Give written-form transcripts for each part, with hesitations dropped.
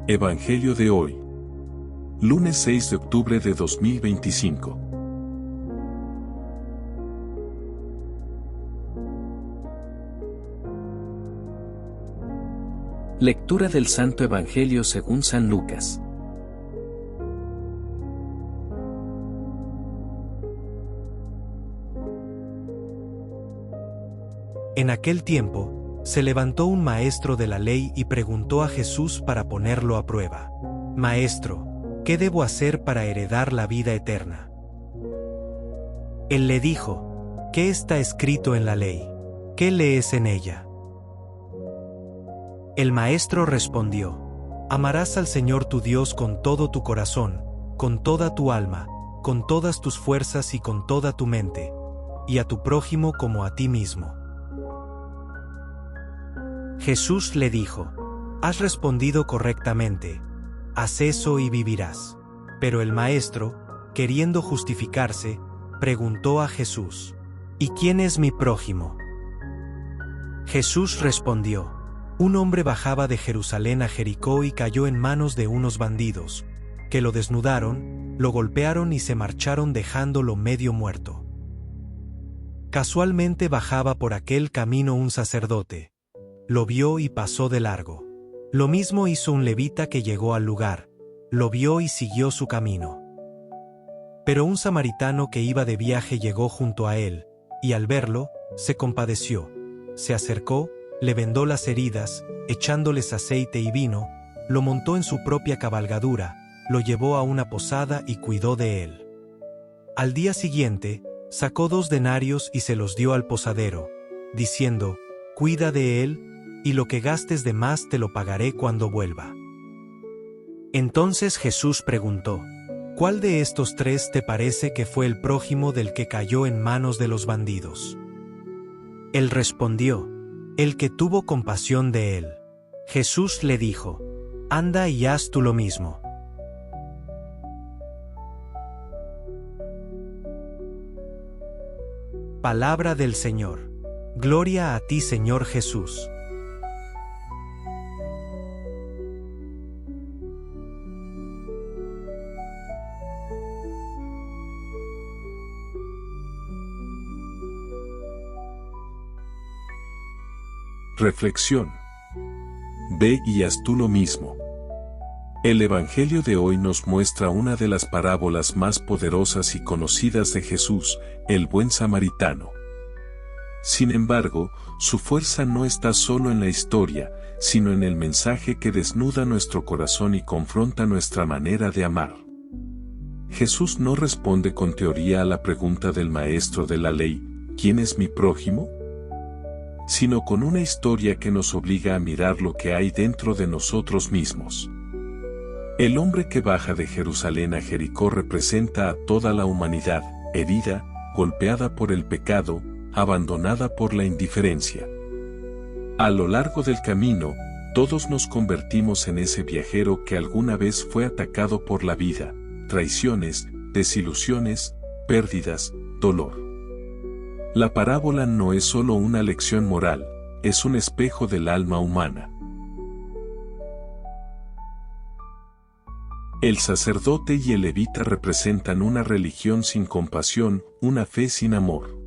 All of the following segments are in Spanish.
Evangelio de hoy. Lunes 6 de octubre de 2025. Lectura del Santo Evangelio según San Lucas. En aquel tiempo, se levantó un maestro de la ley y preguntó a Jesús para ponerlo a prueba: Maestro, ¿qué debo hacer para heredar la vida eterna? Él le dijo: ¿Qué está escrito en la ley? ¿Qué lees en ella? El maestro respondió: Amarás al Señor tu Dios con todo tu corazón, con toda tu alma, con todas tus fuerzas y con toda tu mente, y a tu prójimo como a ti mismo. Jesús le dijo: Has respondido correctamente, haz eso y vivirás. Pero el maestro, queriendo justificarse, preguntó a Jesús: ¿Y quién es mi prójimo? Jesús respondió: Un hombre bajaba de Jerusalén a Jericó y cayó en manos de unos bandidos, que lo desnudaron, lo golpearon y se marcharon dejándolo medio muerto. Casualmente bajaba por aquel camino un sacerdote. Lo vio y pasó de largo. Lo mismo hizo un levita que llegó al lugar. Lo vio y siguió su camino. Pero un samaritano que iba de viaje llegó junto a él, y al verlo, se compadeció. Se acercó, le vendó las heridas, echándoles aceite y vino, lo montó en su propia cabalgadura, lo llevó a una posada y cuidó de él. Al día siguiente, sacó 2 denarios y se los dio al posadero, diciendo: Cuida de él, y lo que gastes de más te lo pagaré cuando vuelva. Entonces Jesús preguntó: ¿Cuál de estos 3 te parece que fue el prójimo del que cayó en manos de los bandidos? Él respondió: El que tuvo compasión de él. Jesús le dijo: Anda y haz tú lo mismo. Palabra del Señor. Gloria a ti, Señor Jesús. Reflexión. Ve y haz tú lo mismo. El Evangelio de hoy nos muestra una de las parábolas más poderosas y conocidas de Jesús, el buen samaritano. Sin embargo, su fuerza no está solo en la historia, sino en el mensaje que desnuda nuestro corazón y confronta nuestra manera de amar. Jesús no responde con teoría a la pregunta del maestro de la ley: ¿quién es mi prójimo?, sino con una historia que nos obliga a mirar lo que hay dentro de nosotros mismos. El hombre que baja de Jerusalén a Jericó representa a toda la humanidad, herida, golpeada por el pecado, abandonada por la indiferencia. A lo largo del camino, todos nos convertimos en ese viajero que alguna vez fue atacado por la vida, traiciones, desilusiones, pérdidas, dolor. La parábola no es solo una lección moral, es un espejo del alma humana. El sacerdote y el levita representan una religión sin compasión, una fe sin amor.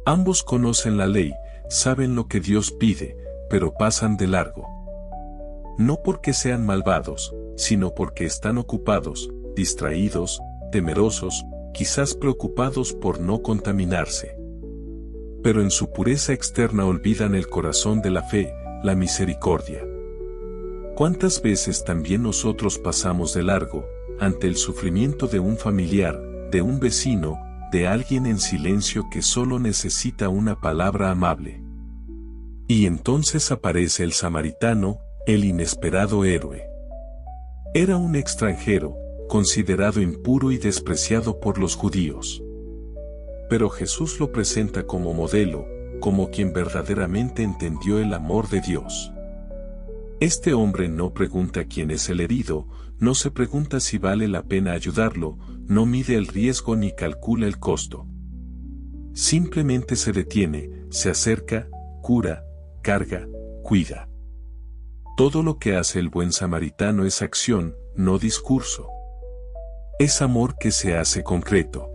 Ambos conocen la ley, saben lo que Dios pide, pero pasan de largo. No porque sean malvados, sino porque están ocupados, distraídos, temerosos, quizás preocupados por no contaminarse. Pero en su pureza externa olvidan el corazón de la fe, la misericordia. ¿Cuántas veces también nosotros pasamos de largo, ante el sufrimiento de un familiar, de un vecino, de alguien en silencio que solo necesita una palabra amable? Y entonces aparece el samaritano, el inesperado héroe. Era un extranjero, considerado impuro y despreciado por los judíos. Pero Jesús lo presenta como modelo, como quien verdaderamente entendió el amor de Dios. Este hombre no pregunta quién es el herido, no se pregunta si vale la pena ayudarlo, no mide el riesgo ni calcula el costo. Simplemente se detiene, se acerca, cura, carga, cuida. Todo lo que hace el buen samaritano es acción, no discurso. Es amor que se hace concreto.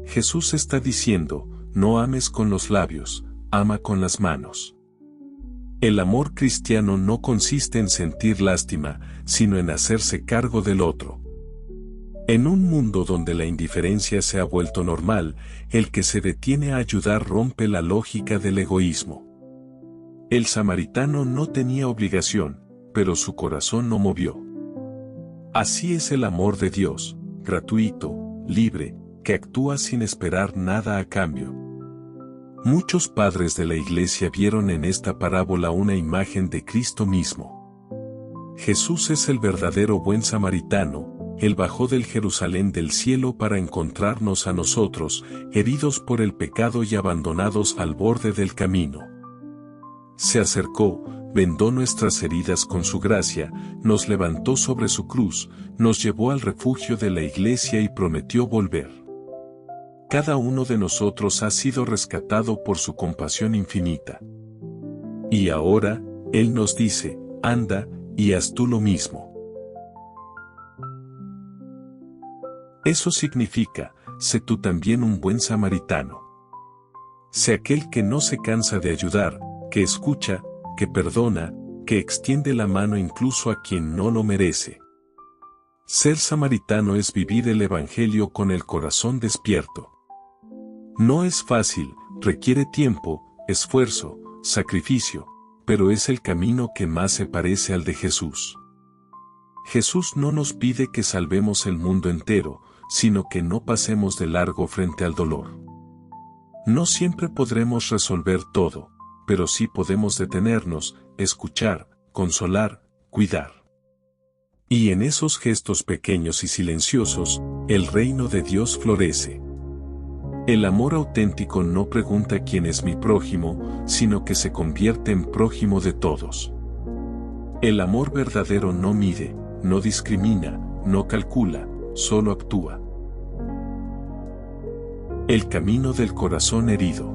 Jesús está diciendo, no ames con los labios, ama con las manos. El amor cristiano no consiste en sentir lástima, sino en hacerse cargo del otro. En un mundo donde la indiferencia se ha vuelto normal, el que se detiene a ayudar rompe la lógica del egoísmo. El samaritano no tenía obligación, pero su corazón no movió. Así es el amor de Dios, gratuito, libre, que actúa sin esperar nada a cambio. Muchos padres de la Iglesia vieron en esta parábola una imagen de Cristo mismo. Jesús es el verdadero buen samaritano, Él bajó del Jerusalén del cielo para encontrarnos a nosotros, heridos por el pecado y abandonados al borde del camino. Se acercó, vendó nuestras heridas con su gracia, nos levantó sobre su cruz, nos llevó al refugio de la Iglesia y prometió volver. Cada uno de nosotros ha sido rescatado por su compasión infinita. Y ahora, Él nos dice, anda, y haz tú lo mismo. Eso significa, sé tú también un buen samaritano. Sé aquel que no se cansa de ayudar, que escucha, que perdona, que extiende la mano incluso a quien no lo merece. Ser samaritano es vivir el Evangelio con el corazón despierto. No es fácil, requiere tiempo, esfuerzo, sacrificio, pero es el camino que más se parece al de Jesús. Jesús no nos pide que salvemos el mundo entero, sino que no pasemos de largo frente al dolor. No siempre podremos resolver todo, pero sí podemos detenernos, escuchar, consolar, cuidar. Y en esos gestos pequeños y silenciosos, el reino de Dios florece. El amor auténtico no pregunta quién es mi prójimo, sino que se convierte en prójimo de todos. El amor verdadero no mide, no discrimina, no calcula, solo actúa. El camino del corazón herido.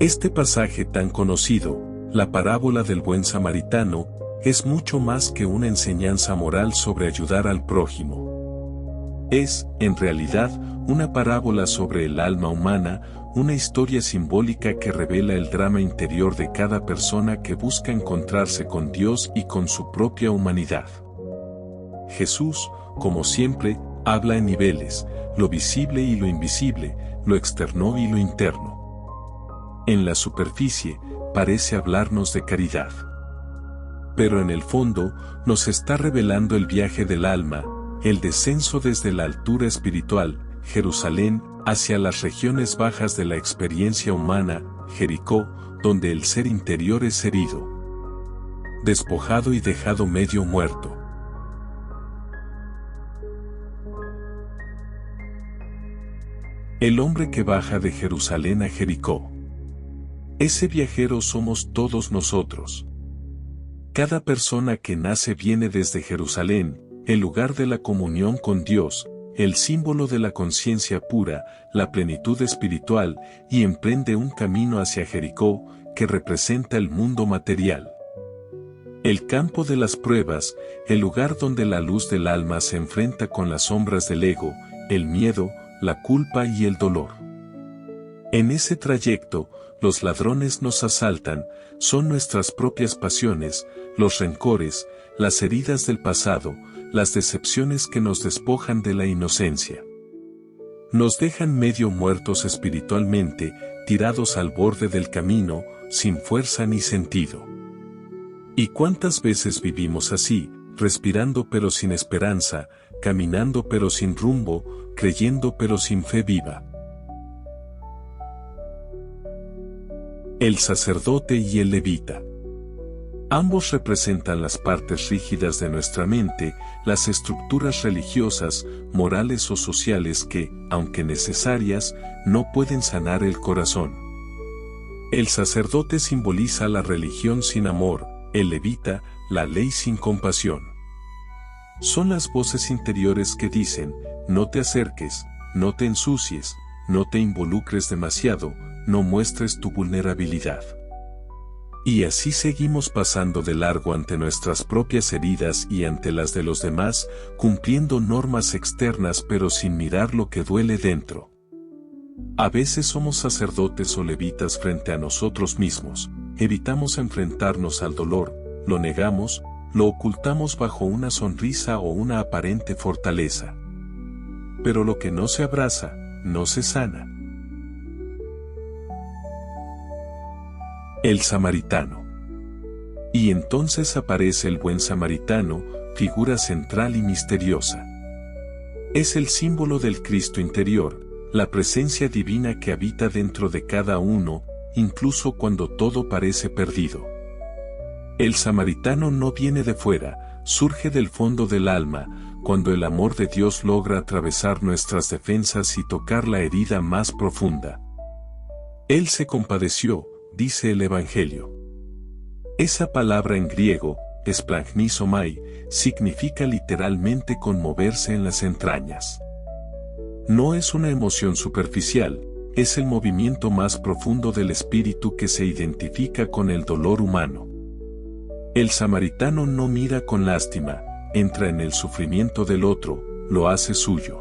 Este pasaje tan conocido, la parábola del buen samaritano, es mucho más que una enseñanza moral sobre ayudar al prójimo. Es, en realidad, una parábola sobre el alma humana, una historia simbólica que revela el drama interior de cada persona que busca encontrarse con Dios y con su propia humanidad. Jesús, como siempre, habla en niveles, lo visible y lo invisible, lo externo y lo interno. En la superficie, parece hablarnos de caridad. Pero en el fondo, nos está revelando el viaje del alma, el descenso desde la altura espiritual, Jerusalén, hacia las regiones bajas de la experiencia humana, Jericó, donde el ser interior es herido, despojado y dejado medio muerto. El hombre que baja de Jerusalén a Jericó. Ese viajero somos todos nosotros. Cada persona que nace viene desde Jerusalén, el lugar de la comunión con Dios, el símbolo de la conciencia pura, la plenitud espiritual, y emprende un camino hacia Jericó, que representa el mundo material. El campo de las pruebas, el lugar donde la luz del alma se enfrenta con las sombras del ego, el miedo, la culpa y el dolor. En ese trayecto, los ladrones nos asaltan, son nuestras propias pasiones, los rencores, las heridas del pasado, las decepciones que nos despojan de la inocencia. Nos dejan medio muertos espiritualmente, tirados al borde del camino, sin fuerza ni sentido. ¿Y cuántas veces vivimos así, respirando pero sin esperanza, caminando pero sin rumbo, creyendo pero sin fe viva? El sacerdote y el levita. Ambos representan las partes rígidas de nuestra mente, las estructuras religiosas, morales o sociales que, aunque necesarias, no pueden sanar el corazón. El sacerdote simboliza la religión sin amor, el levita, la ley sin compasión. Son las voces interiores que dicen, no te acerques, no te ensucies, no te involucres demasiado, no muestres tu vulnerabilidad. Y así seguimos pasando de largo ante nuestras propias heridas y ante las de los demás, cumpliendo normas externas pero sin mirar lo que duele dentro. A veces somos sacerdotes o levitas frente a nosotros mismos, evitamos enfrentarnos al dolor, lo negamos, lo ocultamos bajo una sonrisa o una aparente fortaleza. Pero lo que no se abraza, no se sana. El samaritano. Y entonces aparece el buen samaritano, figura central y misteriosa. Es el símbolo del Cristo interior, la presencia divina que habita dentro de cada uno, incluso cuando todo parece perdido. El samaritano no viene de fuera, surge del fondo del alma, cuando el amor de Dios logra atravesar nuestras defensas y tocar la herida más profunda. Él se compadeció, dice el Evangelio. Esa palabra en griego, esplagnisomai, significa literalmente conmoverse en las entrañas. No es una emoción superficial, es el movimiento más profundo del espíritu que se identifica con el dolor humano. El samaritano no mira con lástima, entra en el sufrimiento del otro, lo hace suyo.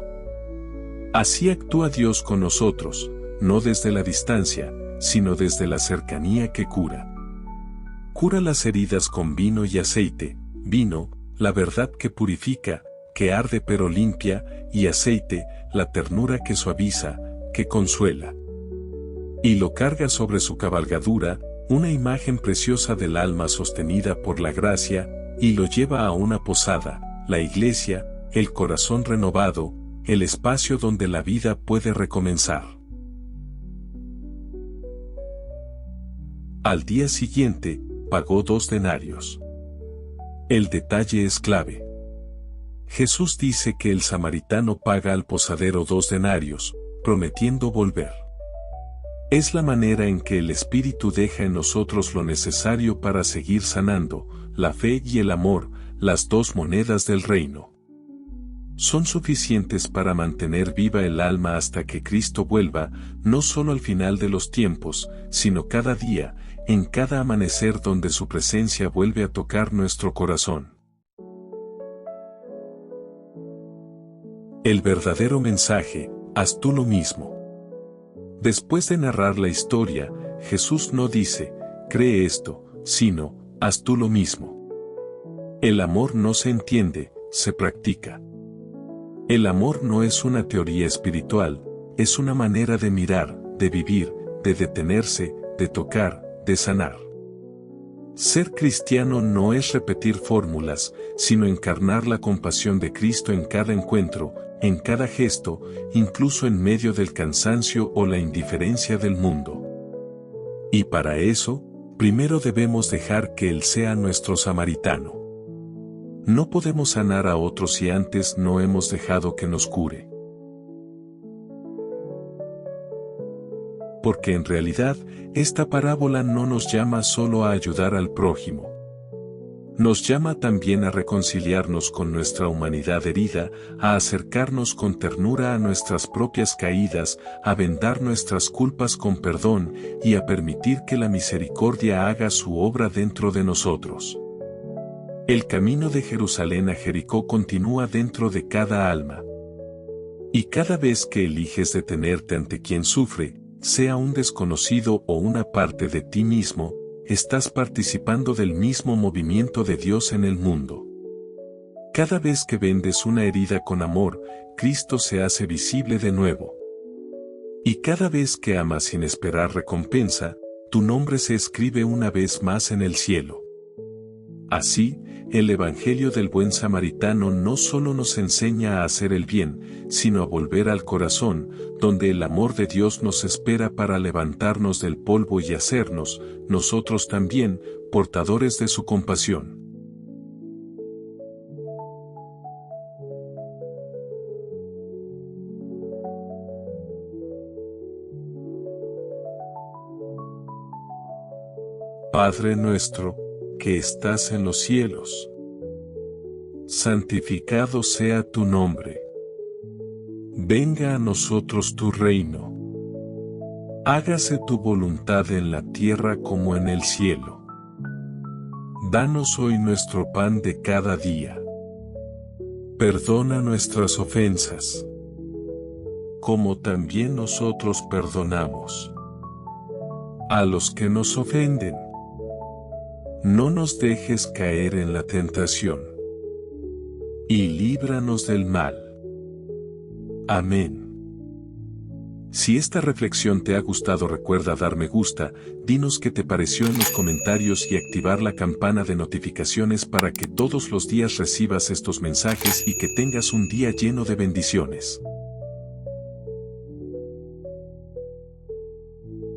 Así actúa Dios con nosotros, no desde la distancia, sino desde la cercanía que cura. Cura las heridas con vino y aceite, vino, la verdad que purifica, que arde pero limpia, y aceite, la ternura que suaviza, que consuela. Y lo carga sobre su cabalgadura, una imagen preciosa del alma sostenida por la gracia, y lo lleva a una posada, la iglesia, el corazón renovado, el espacio donde la vida puede recomenzar. Al día siguiente, pagó 2 denarios. El detalle es clave. Jesús dice que el samaritano paga al posadero 2 denarios, prometiendo volver. Es la manera en que el Espíritu deja en nosotros lo necesario para seguir sanando, la fe y el amor, las 2 monedas del reino. Son suficientes para mantener viva el alma hasta que Cristo vuelva, no solo al final de los tiempos, sino cada día, en cada amanecer donde su presencia vuelve a tocar nuestro corazón. El verdadero mensaje, haz tú lo mismo. Después de narrar la historia, Jesús no dice, cree esto, sino, haz tú lo mismo. El amor no se entiende, se practica. El amor no es una teoría espiritual, es una manera de mirar, de vivir, de detenerse, de tocar, de sanar. Ser cristiano no es repetir fórmulas, sino encarnar la compasión de Cristo en cada encuentro, en cada gesto, incluso en medio del cansancio o la indiferencia del mundo. Y para eso, primero debemos dejar que Él sea nuestro samaritano. No podemos sanar a otros si antes no hemos dejado que nos cure. Porque en realidad, esta parábola no nos llama solo a ayudar al prójimo. Nos llama también a reconciliarnos con nuestra humanidad herida, a acercarnos con ternura a nuestras propias caídas, a vendar nuestras culpas con perdón y a permitir que la misericordia haga su obra dentro de nosotros. El camino de Jerusalén a Jericó continúa dentro de cada alma. Y cada vez que eliges detenerte ante quien sufre, sea un desconocido o una parte de ti mismo, estás participando del mismo movimiento de Dios en el mundo. Cada vez que vendes una herida con amor, Cristo se hace visible de nuevo. Y cada vez que amas sin esperar recompensa, tu nombre se escribe una vez más en el cielo. Así, el Evangelio del Buen Samaritano no solo nos enseña a hacer el bien, sino a volver al corazón, donde el amor de Dios nos espera para levantarnos del polvo y hacernos, nosotros también, portadores de su compasión. Padre nuestro, que estás en los cielos, santificado sea tu nombre. Venga a nosotros tu reino. Hágase tu voluntad en la tierra como en el cielo. Danos hoy nuestro pan de cada día. Perdona nuestras ofensas, como también nosotros perdonamos a los que nos ofenden. No nos dejes caer en la tentación, y líbranos del mal. Amén. Si esta reflexión te ha gustado, recuerda dar me gusta, dinos qué te pareció en los comentarios y activar la campana de notificaciones para que todos los días recibas estos mensajes y que tengas un día lleno de bendiciones.